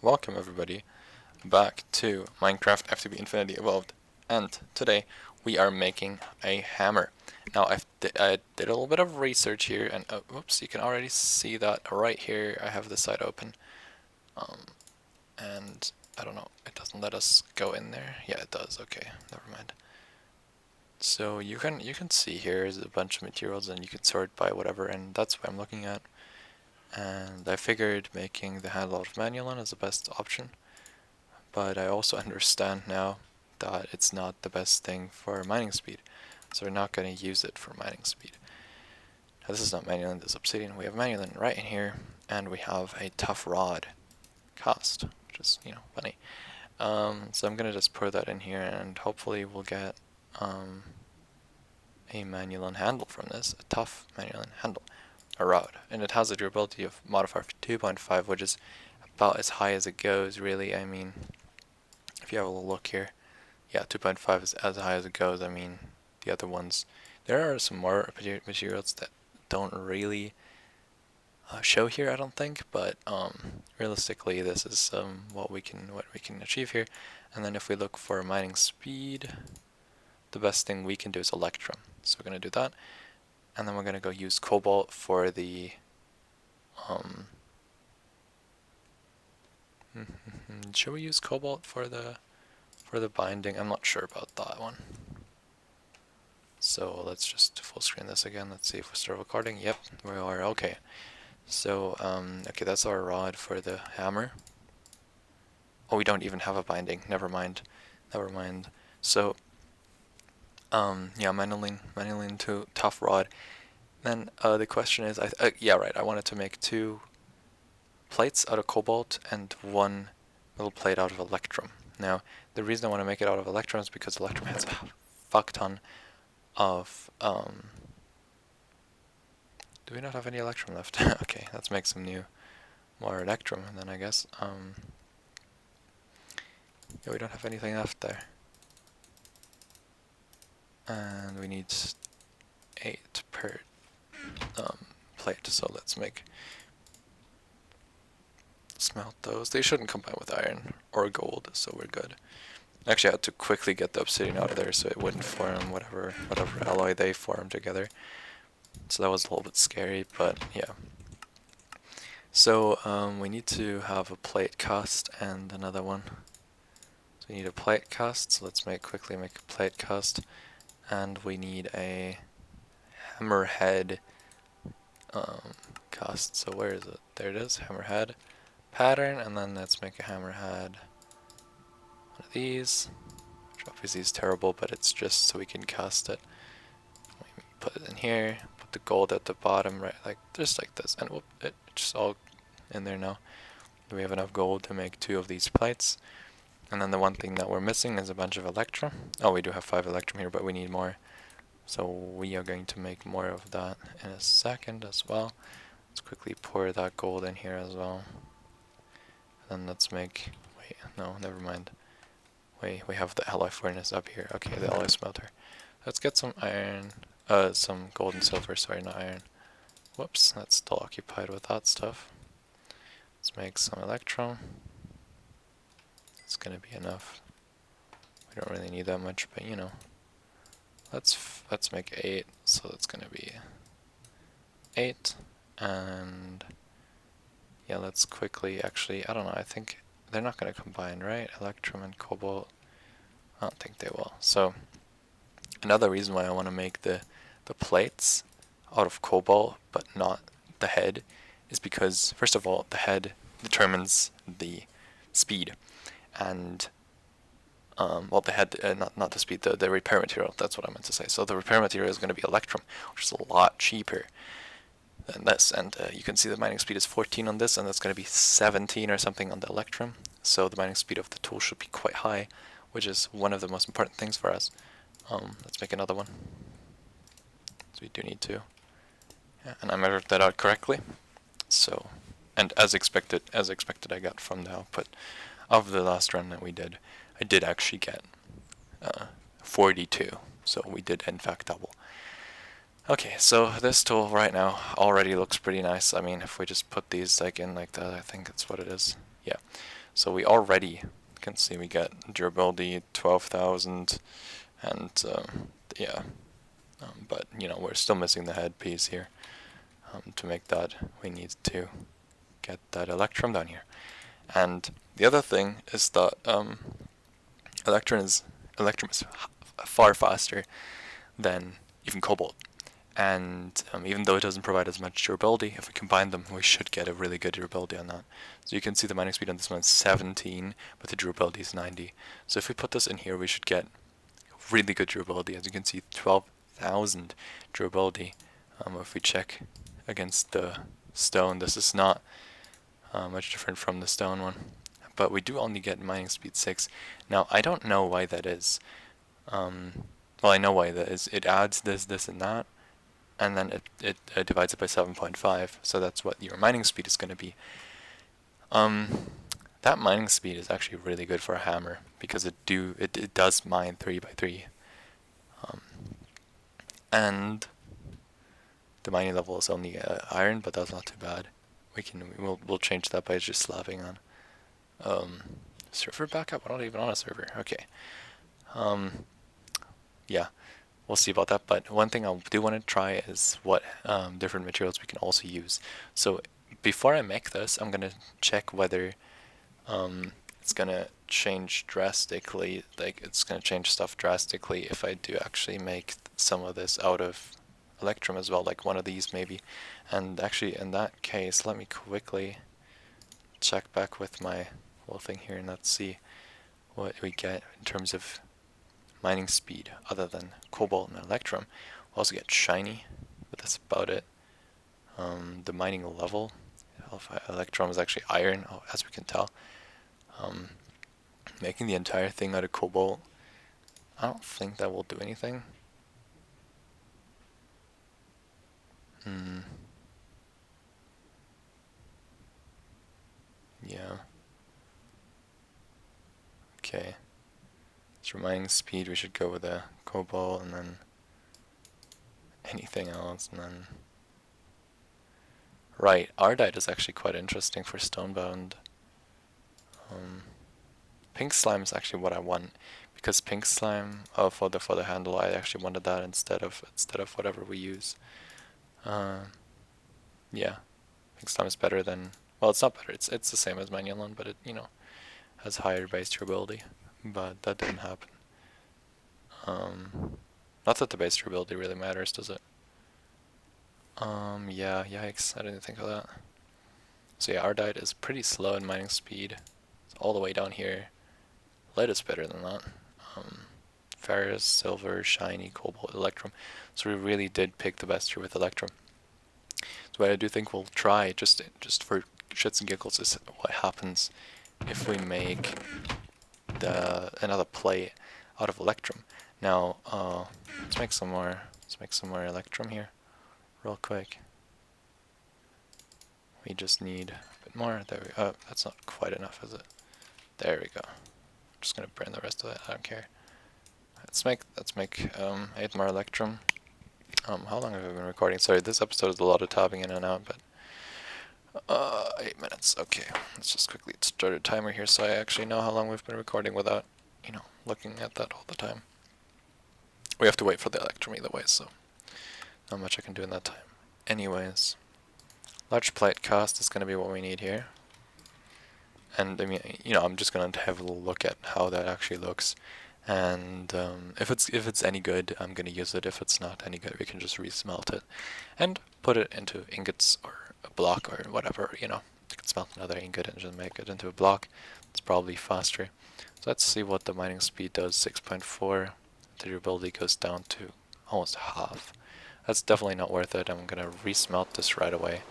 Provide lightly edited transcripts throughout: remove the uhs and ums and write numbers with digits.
Welcome everybody back to Minecraft FTB Infinity Evolved, and today we are making a hammer. Now I did a little bit of research here, and whoops, you can already see that right here. I have the site open, and I don't know, it doesn't let us go in there. Yeah, it does. Okay, never mind. So you can see here is a bunch of materials, and you can sort by whatever, and that's what I'm looking at. And I figured making the handle out of manual is the best option. But I also understand now that it's not the best thing for mining speed, so we're not going to use it for mining speed. Now, this is not manual, this is obsidian. We have manual right in here, and we have a tough rod cast, which is, funny. So I'm going to just pour that in here, and hopefully we'll get a manual handle from this, a tough manual handle, a rod. And it has a durability of modifier 2.5, which is about as high as it goes, really. I mean, if you have a look here, yeah, 2.5 is as high as it goes. I mean, the other ones, there are some more materials that don't really show here, I don't think, but realistically, this is what we can achieve here. And then if we look for mining speed, the best thing we can do is electrum. So we're going to do that, and then we're going to go use cobalt for the should we use cobalt for the binding? I'm not sure about that one. So let's just full screen this again. Let's see if we start recording. Yep, we are. Okay. So okay, that's our rod for the hammer. Oh, we don't even have a binding. Never mind. Never mind. So yeah, manolin to tough rod. Then the question is, yeah, right. I wanted to make 2 plates out of cobalt and 1 little plate out of electrum. Now, the reason I want to make it out of electrum is because electrum has a fuck ton of do we not have any electrum left? Okay, let's make some more electrum, and then I guess yeah, we don't have anything left there. And we need 8 per plate, so let's smelt those. They shouldn't combine with iron or gold, so we're good. Actually, I had to quickly get the obsidian out of there so it wouldn't form whatever alloy they form together. So that was a little bit scary, but yeah. So we need to have a plate cast and another one. So we need a plate cast, so let's quickly make a plate cast. And we need a hammerhead cast. So where is it? There it is, hammerhead pattern, and then let's make a hammerhead. One of these, which obviously is terrible, but it's just so we can cast it. We put it in here, put the gold at the bottom, right, just like this, and whoop, it's just all in there now. We have enough gold to make 2 of these plates. And then the one thing that we're missing is a bunch of electrum. Oh, we do have 5 electrum here, but we need more. So we are going to make more of that in a second as well. Let's quickly pour that gold in here as well. And then let's make, wait, no, never mind. Wait, we have the alloy furnace up here. Okay, the alloy smelter. Let's get some iron, some gold and silver, sorry, not iron. Whoops, that's still occupied with that stuff. Let's make some electrum. It's gonna be enough. We don't really need that much, but you know. Let's make 8, so that's gonna be 8, and yeah, let's quickly, actually, I don't know, I think they're not gonna combine, right? Electrum and cobalt, I don't think they will. So another reason why I want to make the plates out of cobalt but not the head is because, first of all, the head determines the speed, and well, the head, not the speed, the repair material, that's what I meant to say. So the repair material is going to be electrum, which is a lot cheaper than this, and you can see the mining speed is 14 on this, and that's going to be 17 or something on the electrum, so the mining speed of the tool should be quite high, which is one of the most important things for us. Let's make another one. So we do need to, yeah, and I measured that out correctly, so, and as expected I got from the output of the last run that we did. I did actually get 42, so we did in fact double. Okay, so this tool right now already looks pretty nice. I mean, if we just put these in like that, I think that's what it is. Yeah. So we already can see we get durability 12,000, and yeah, but you know, we're still missing the headpiece here. To make that, we need to get that electrum down here. And the other thing is that electrum is far faster than even cobalt. And even though it doesn't provide as much durability, if we combine them, we should get a really good durability on that. So you can see the mining speed on this one is 17, but the durability is 90. So if we put this in here, we should get really good durability. As you can see, 12,000 durability. If we check against the stone, this is not much different from the stone one. But we do only get mining speed 6. Now, I don't know why that is. Well, I know why that is. It adds this, and that, and then it divides it by 7.5, so that's what your mining speed is going to be. That mining speed is actually really good for a hammer, because it does mine 3 by 3. And the mining level is only iron, but that's not too bad. We'll change that by just slapping on server backup. I'm not even on a server. Okay. Yeah, we'll see about that. But one thing I do want to try is what different materials we can also use. So before I make this, I'm gonna check whether it's gonna change drastically. Like, it's gonna change stuff drastically if I do actually make some of this out of electrum as well, like one of these maybe. And actually, in that case, let me quickly check back with my little thing here and let's see what we get in terms of mining speed other than cobalt and electrum. We also get shiny, but that's about it. The mining level of electrum is actually iron, as we can tell. Making the entire thing out of cobalt, I don't think that will do anything. Yeah. Okay. So for mining speed, we should go with a cobalt and then anything else, and then right, ardite is actually quite interesting for stonebound. Pink slime is actually what I want, because pink slime for the handle, I actually wanted that instead of whatever we use. Yeah, pink slime is better than, well, it's not better. It's the same as manulon, but it, you know, has higher base durability. But that didn't happen. Not that the base durability really matters, does it? Yeah, yikes, I didn't think of that. So yeah, ardite is pretty slow in mining speed. It's all the way down here. Lead is better than that. Ferrous, silver, shiny, cobalt, electrum. So we really did pick the best here with electrum. So what I do think we'll try, just for shits and giggles, is what happens if we make another plate out of electrum. Now, let's make some more electrum here, real quick. We just need a bit more. There we go. Oh, that's not quite enough, is it? There we go. I'm just gonna burn the rest of it. I don't care. Let's make 8 more electrum. How long have I been recording? Sorry, this episode is a lot of tapping in and out, but 8 minutes. Okay, let's just quickly start a timer here so I actually know how long we've been recording without, you know, looking at that all the time. We have to wait for the electrum either way, so not much I can do in that time. Anyways, large plate cast is going to be what we need here. And I mean, you know, I'm just going to have a little look at how that actually looks. And if it's any good, I'm going to use it. If it's not any good, we can just resmelt it and put it into ingots or a block or whatever, you know. You can smelt another ingot and just make it into a block. It's probably faster. So let's see what the mining speed does. 6.4. The durability goes down to almost half. That's definitely not worth it. I'm going to resmelt this right away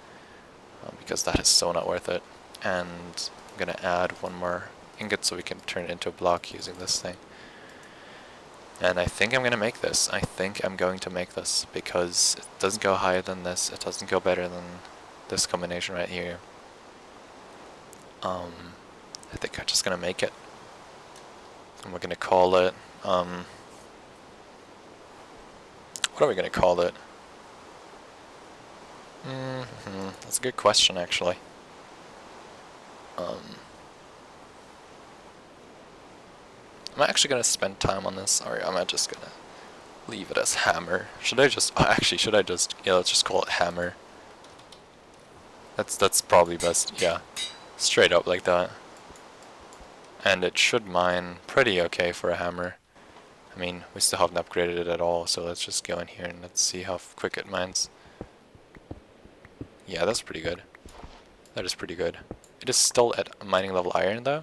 because that is so not worth it. And I'm going to add one more ingot so we can turn it into a block using this thing. And I think I'm going to make this. I think I'm going to make this because it doesn't go higher than this. It doesn't go better than this combination right here. I think I'm just going to make it. And we're going to call it... what are we going to call it? That's a good question, actually. I'm actually gonna spend time on this, or am I just gonna leave it as hammer? Should I just, actually, should I just, yeah, let's just call it hammer. That's probably best, yeah. Straight up like that. And it should mine pretty okay for a hammer. I mean, we still haven't upgraded it at all, so let's just go in here and let's see how quick it mines. Yeah, that's pretty good. That is pretty good. It is still at mining level iron though,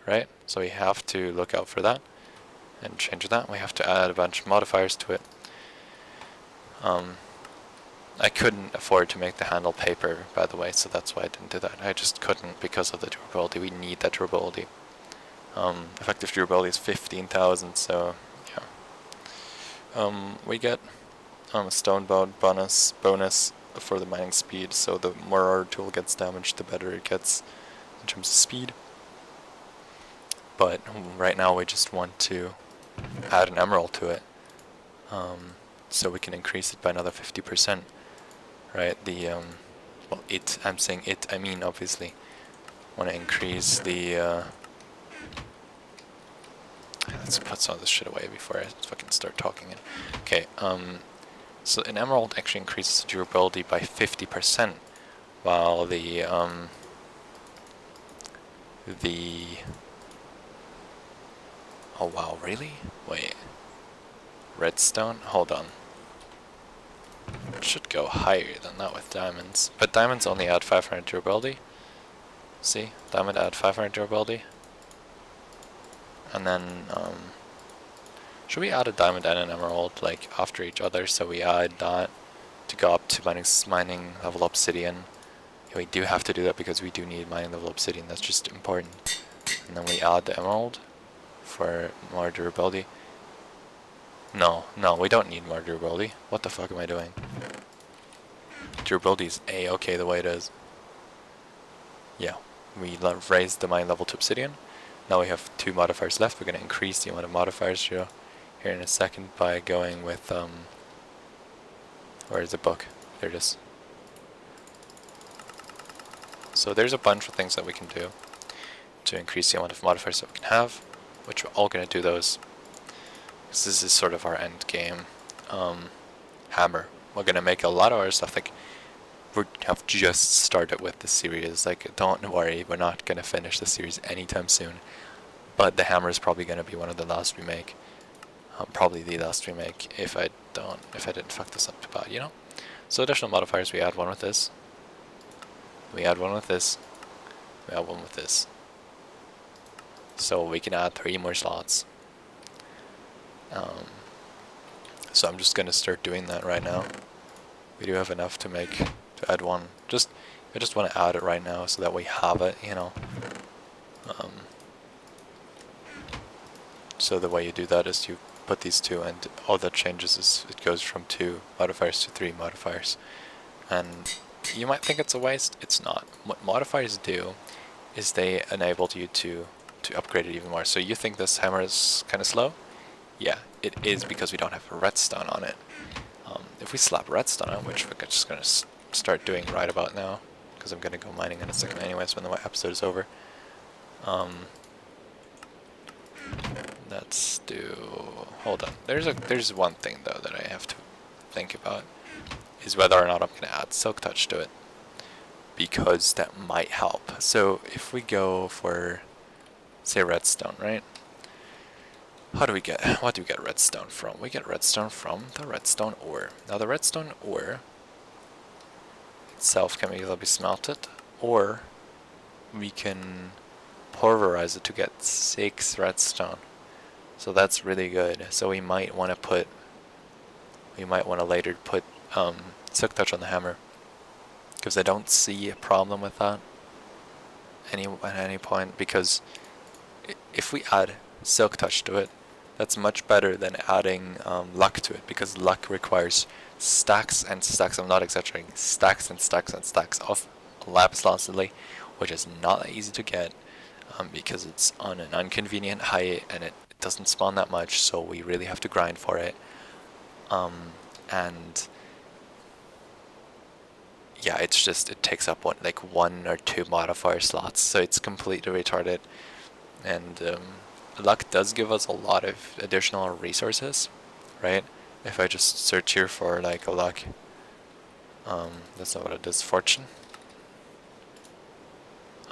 right? So we have to look out for that and change that. We have to add a bunch of modifiers to it. I couldn't afford to make the handle paper, by the way, so that's why I didn't do that. I just couldn't because of the durability. We need that durability. Effective durability is 15,000, so yeah. We get a stone bound bonus for the mining speed, so the more our tool gets damaged, the better it gets in terms of speed. But right now we just want to add an emerald to it, so we can increase it by another 50%. Right? Well, I'm saying it, I mean obviously. Want to increase the, let's put some of this shit away before I fucking start talking. Okay, so an emerald actually increases the durability by 50%, while oh wow, really? Wait. Redstone? Hold on. It should go higher than that with diamonds. But diamonds only add 500 durability. See? Diamond add 500 durability. And then, should we add a diamond and an emerald, like, after each other? So we add that to go up to mining level obsidian. Yeah, we do have to do that because we do need mining level obsidian. That's just important. And then we add the emerald for more durability. No, we don't need more durability. What the fuck am I doing? Durability is A-okay the way it is. Yeah, we raised the mine level to obsidian. Now we have 2 modifiers left. We're going to increase the amount of modifiers here in a second by going with, where is the book? There it is. So there's a bunch of things that we can do to increase the amount of modifiers that we can have, which we're all going to do those. This is sort of our end game. Hammer. We're gonna make a lot of our stuff. Like, we have just started with the series. Like, don't worry, we're not gonna finish the series anytime soon. But the hammer is probably gonna be one of the last we make. Probably the last we make if I didn't fuck this up too bad, you know. So additional modifiers. We add one with this. We add one with this. We add one with this. So we can add 3 more slots. So I'm just gonna start doing that right now. We do have enough to add one. I just want to add it right now so that we have it, you know. So the way you do that is you put these 2, and all that changes is it goes from 2 modifiers to 3 modifiers. And you might think it's a waste. It's not. What modifiers do is they enable you to upgrade it even more. So you think this hammer is kind of slow? Yeah, it is because we don't have a redstone on it. If we slap redstone on, which we're just going to start doing right about now, because I'm going to go mining in a second anyways when the episode is over. Let's do... Hold on. There's one thing though that I have to think about, is whether or not I'm going to add silk touch to it, because that might help. So if we go for, say, redstone, right? What do we get redstone from? We get redstone from the redstone ore. Now the redstone ore itself can either be smelted, or we can pulverize it to get 6 redstone. So that's really good. So we might want to later put silk touch on the hammer, because I don't see a problem with that at any point, because if we add silk touch to it, that's much better than adding luck to it, because luck requires stacks and stacks, I'm not exaggerating, stacks and stacks and stacks of lapis lazuli, which is not easy to get, because it's on an inconvenient height and it doesn't spawn that much, so we really have to grind for it. And yeah, it takes up one or two modifier slots, so it's completely retarded. And luck does give us a lot of additional resources, right? If I just search here for like a luck, that's not what it is, fortune.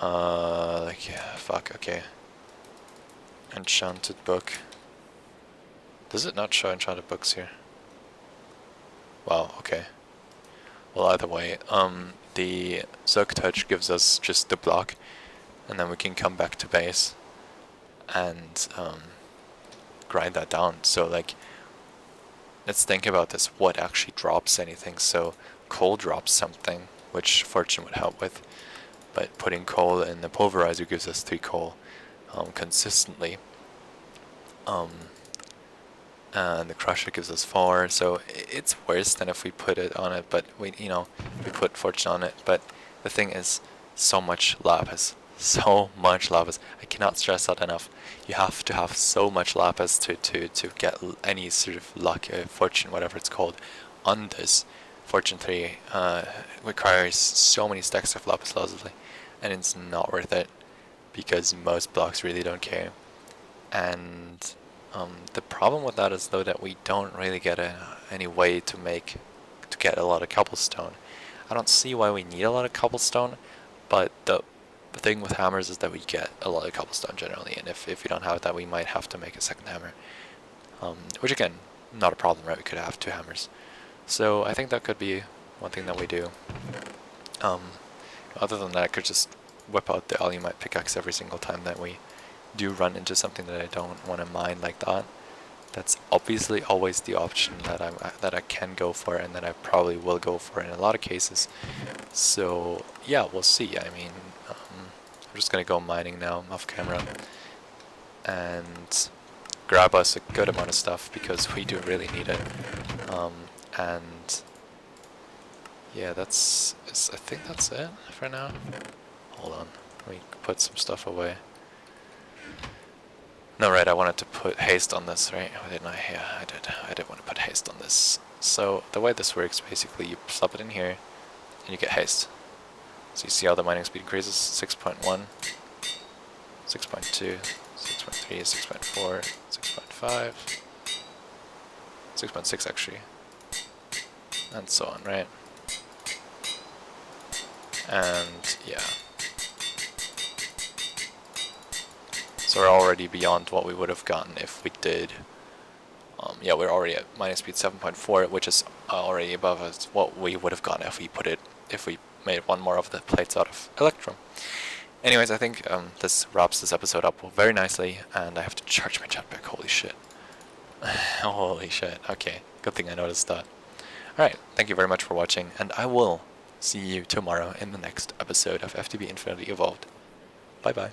Like, yeah, fuck, okay. Enchanted book. Does it not show enchanted books here? Wow, okay. Well, either way, the Silk Touch gives us just the block, and then we can come back to base and grind that down. So like, let's think about this. What actually drops anything? So coal drops something, which fortune would help with, but putting coal in the pulverizer gives us 3 coal consistently. And the crusher gives us 4, so it's worse than if we put it on it, but we put fortune on it. But the thing is, so much lapis. So much lapis. I cannot stress that enough. You have to have so much lapis to get any sort of luck, fortune, whatever it's called, on this. Fortune 3 requires so many stacks of lapis lazuli, and it's not worth it because most blocks really don't care. And the problem with that is though that we don't really get any way to get a lot of cobblestone. I don't see why we need a lot of cobblestone, but the thing with hammers is that we get a lot of cobblestone generally, and if we don't have that, we might have to make a second hammer. Which again, not a problem, right? We could have 2 hammers. So I think that could be one thing that we do. Other than that, I could just whip out the alumite pickaxe every single time that we do run into something that I don't want to mine like that. That's obviously always the option that I can go for, and that I probably will go for in a lot of cases. So yeah, we'll see. I mean, I'm just gonna go mining now off camera and grab us a good amount of stuff because we do really need it. And yeah, I think that's it for now. Hold on, let me put some stuff away. No, right, I wanted to put haste on this, right? Or didn't I? Yeah, I did. I did want to put haste on this. So the way this works, basically, you slap it in here, and you get haste. So you see how the mining speed increases? 6.1, 6.2, 6.3, 6.4, 6.5, 6.6 actually, and so on, right? And yeah. So we're already beyond what we would have gotten if we did. Yeah, we're already at mining speed 7.4, which is already above us what we would have gotten if we made 1 more of the plates out of electrum. Anyways, I think this wraps this episode up very nicely, and I have to charge my jetpack. Holy shit! Holy shit! Okay, good thing I noticed that. All right, thank you very much for watching, and I will see you tomorrow in the next episode of FTB Infinity Evolved. Bye bye.